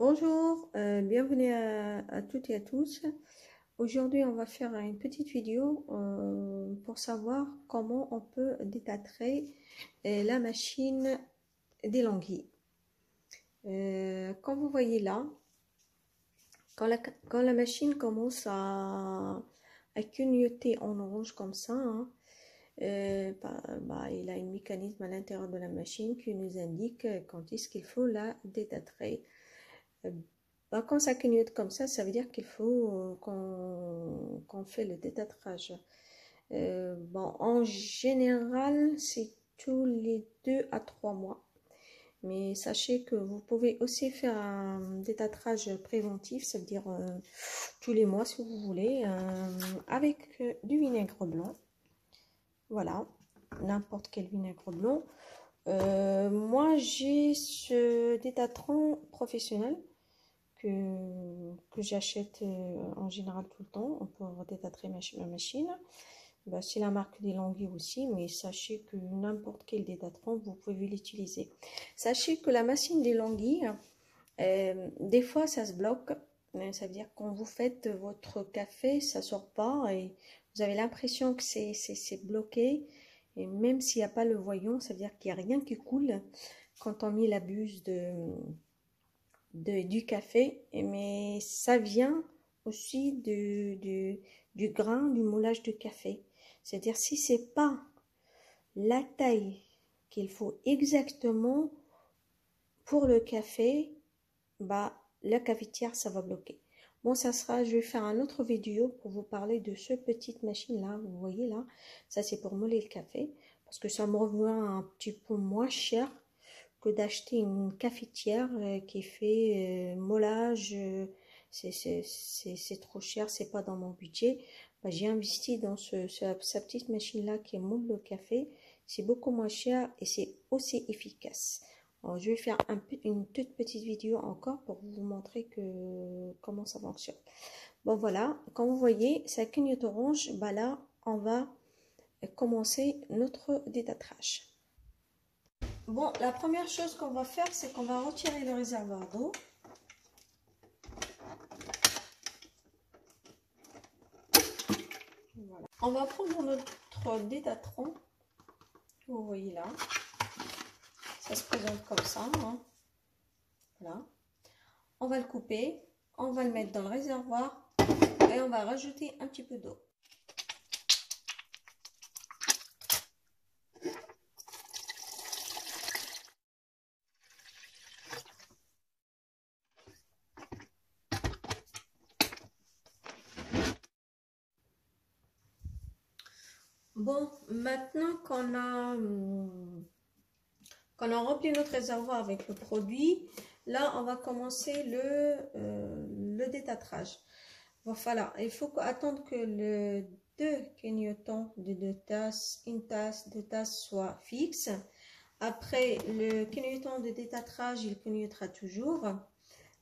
Bonjour, bienvenue à toutes et à tous. Aujourd'hui, on va faire une petite vidéo pour savoir comment on peut détâtrer la machine d'Elonghi. Comme vous voyez là, quand la machine commence à clignoter en orange comme ça, hein, il a un mécanisme à l'intérieur de la machine qui nous indique quand est-ce qu'il faut la détâtrer. Quand ça clignote comme ça veut dire qu'il faut qu'on fait le détâtrage. En général, c'est tous les 2 à 3 mois. Mais sachez que vous pouvez aussi faire un détâtrage préventif, ça veut dire tous les mois si vous voulez, avec du vinaigre blanc. Voilà, n'importe quel vinaigre blanc. Moi, j'ai ce détâtrant professionnel que j'achète en général tout le temps pour détâtrer ma machine. C'est la marque d'Elonghi aussi, mais sachez que n'importe quel détâtrant, vous pouvez l'utiliser. Sachez que la machine d'Elonghi, des fois ça se bloque. Ça veut dire quand vous faites votre café, ça sort pas et vous avez l'impression que c'est bloqué. Et même s'il n'y a pas le voyant, ça veut dire qu'il n'y a rien qui coule quand on met la buse du café, mais ça vient aussi du grain, du moulage de café. C'est-à-dire si c'est pas la taille qu'il faut exactement pour le café, la cafetière ça va bloquer. Bon, je vais faire un autre vidéo pour vous parler de ce petite machine là, vous voyez là, ça c'est pour moler le café, parce que ça me revient un petit peu moins cher que d'acheter une cafetière qui fait moulage. C'est trop cher, c'est pas dans mon budget. J'ai investi dans sa petite machine là qui moule le café, c'est beaucoup moins cher et c'est aussi efficace. Alors, je vais faire une toute petite vidéo encore pour vous montrer comment ça fonctionne. Bon voilà, comme vous voyez, ça clignote orange. Là, on va commencer notre détâtrage. Bon, la première chose qu'on va faire, c'est qu'on va retirer le réservoir d'eau. Voilà. On va prendre notre détâtrant, vous voyez là. Ça se présente comme ça. Hein. Voilà. On va le couper, on va le mettre dans le réservoir et on va rajouter un petit peu d'eau. Bon, maintenant qu'on a rempli notre réservoir avec le produit, là on va commencer le détâtrage. Bon, voilà, il faut attendre que le 2 clignotants de 2 tasses, une tasse, 2 tasses soit fixe. Après, le clignotant de détâtrage, il clignotera toujours.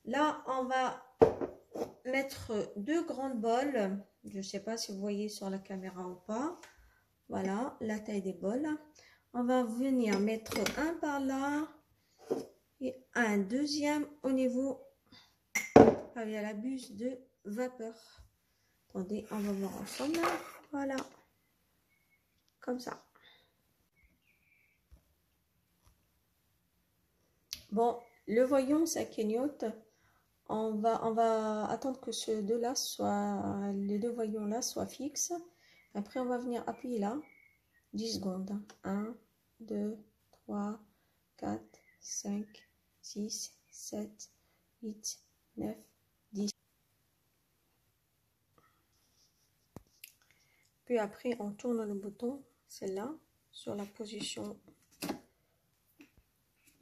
Là, on va mettre 2 grandes bols. Je ne sais pas si vous voyez sur la caméra ou pas. Voilà, la taille des bols. On va venir mettre un par là et un deuxième au niveau via la buse de vapeur. Attendez, on va voir ensemble. Voilà, comme ça. Bon, le voyant, ça clignote. On va attendre que ces deux-là soient, les deux voyants-là soient fixes. Après, on va venir appuyer là. 10 secondes. 1, 2, 3, 4, 5, 6, 7, 8, 9, 10. Puis après, on tourne le bouton, celle-là, sur la position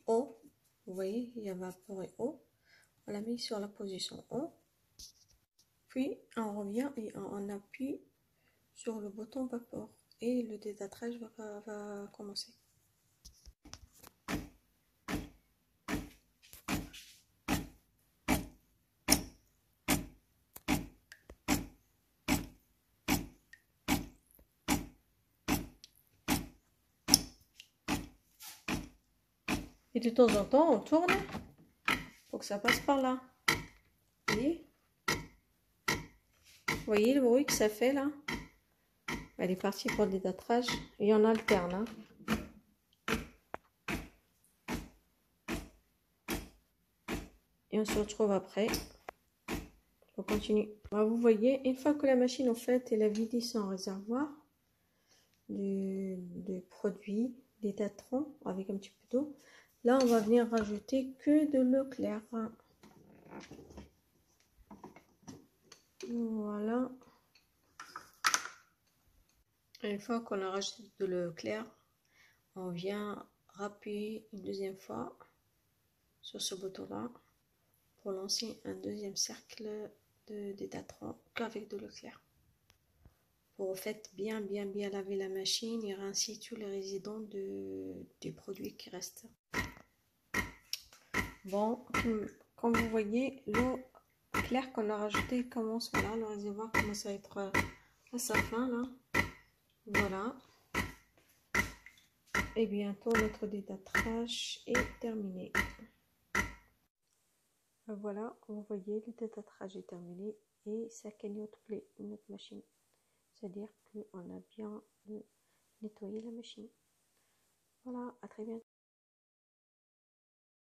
haut. Vous voyez, il y a vapeur et eau. On la met sur la position haut. Puis, on revient et on appuie sur le bouton vapeur. Et le détâtrage va commencer. Et de temps en temps, on tourne faut que ça passe par là. Vous voyez le bruit que ça fait là? Elle est partie pour le détatrage et on alterne. Hein. Et on se retrouve après. On continue. Alors, vous voyez, une fois que la machine en fait elle a vidé son réservoir de produit Détatron avec un petit peu d'eau, là on va venir rajouter que de l'eau claire. Voilà. Une fois qu'on a rajouté de l'eau claire, on vient appuyer une deuxième fois sur ce bouton là pour lancer un deuxième cercle de Détatron qu'avec de l'eau claire. Pour bien laver la machine et rincer tous les résidents du produit qui reste. Bon, comme vous voyez, l'eau claire qu'on a rajoutée commence, voilà, le réservoir commence à être à sa fin là. Voilà. Et bientôt notre détatrage est terminé. Voilà, vous voyez, le détatrage est terminé et ça clignote notre machine. C'est-à-dire qu'on a bien nettoyé la machine. Voilà, à très bientôt.